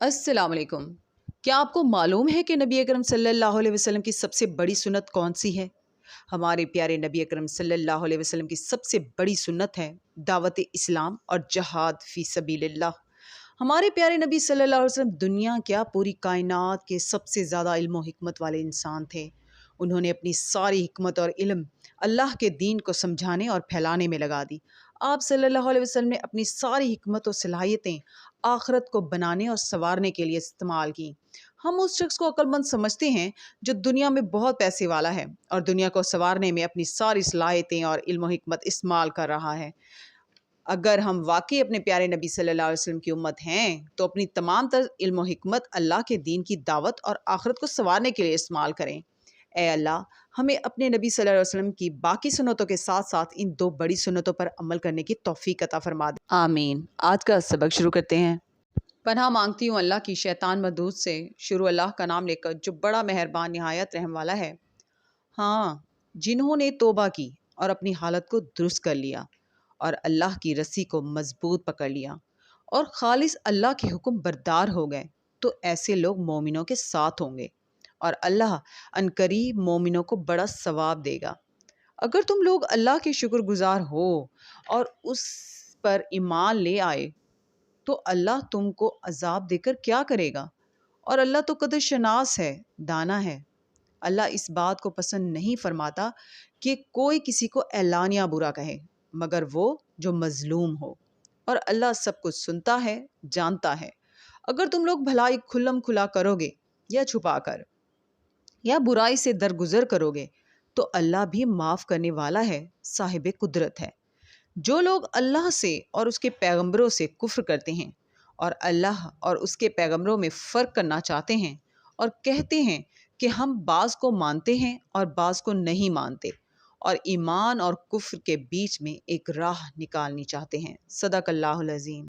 अस्सलाम वालेकुम। क्या आपको मालूम है कि नबी अकरम सल्लल्लाहु अलैहि वसल्लम की सबसे बड़ी सुन्नत कौन सी है? हमारे प्यारे नबी अकरम सल्लल्लाहु अलैहि वसल्लम की सबसे बड़ी सुन्नत है दावत इस्लाम और जहाद फ़ी सबीलिल्लाह। हमारे प्यारे नबी सल्लल्लाहु अलैहि वसल्लम दुनिया क्या पूरी कायनात के सबसे ज़्यादा इल्म और हिकमत वाले इंसान थे। उन्होंने अपनी सारी हिकमत और इल्म अल्लाह के दीन को समझाने और फैलाने में लगा दी। आप सल्लल्लाहु अलैहि वसल्लम ने अपनी सारी हिकमत और सलाहियतें आखरत को बनाने और संवारने के लिए इस्तेमाल की। हम उस शख्स को अक्लमंद समझते हैं जो दुनिया में बहुत पैसे वाला है और दुनिया को संवारने में अपनी सारी सलाहियतें और इल्म और हिकमत इस्तेमाल कर रहा है। अगर हम वाकई अपने प्यारे नबी सल्लल्लाहु अलैहि वसल्लम की उम्मत हैं तो अपनी तमाम तर इल्म और हिकमत अल्लाह के दीन की दावत और आखरत को संवारने के लिए इस्तेमाल करें। ए अल्लाह, हमें अपने नबी सल्लल्लाहु अलैहि वसल्लम की बाकी सुन्नतों के साथ साथ इन दो बड़ी सुन्नतों पर अमल करने की तौफीक अता फरमा दे। आमीन। आज का सबक शुरू करते हैं। पनाह मांगती हूँ अल्लाह की शैतान मरदूद से। शुरू अल्लाह का नाम लेकर जो बड़ा मेहरबान निहायत रहम वाला है। हाँ, जिन्होंने तौबा की और अपनी हालत को दुरुस्त कर लिया और अल्लाह की रस्सी को मजबूत पकड़ लिया और खालिस अल्लाह के हुक्म बरदार हो गए, तो ऐसे लोग मोमिनों के साथ होंगे और अल्लाह अनकरीब मोमिनों को बड़ा सवाब देगा। अगर तुम लोग अल्लाह के शुक्रगुजार हो और उस पर ईमान ले आए तो अल्लाह तुमको अजाब देकर क्या करेगा? और अल्लाह तो कदर शनास है, दाना है। अल्लाह इस बात को पसंद नहीं फरमाता कि कोई किसी को एलानिया बुरा कहे, मगर वो जो मजलूम हो। और अल्लाह सब कुछ सुनता है, जानता है। अगर तुम लोग भलाई खुल्लम खुला करोगे या छुपा कर या बुराई से दरगुजर करोगे तो अल्लाह भी माफ़ करने वाला है, साहिब कुदरत है। जो लोग अल्लाह से और उसके पैगंबरों से कुफ्र करते हैं और अल्लाह और उसके पैगंबरों में फ़र्क करना चाहते हैं और कहते हैं कि हम बाज़ को मानते हैं और बाज़ को नहीं मानते और ईमान और कुफ्र के बीच में एक राह निकालनी चाहते हैं। सदक़ल्लाहुल अज़ीम।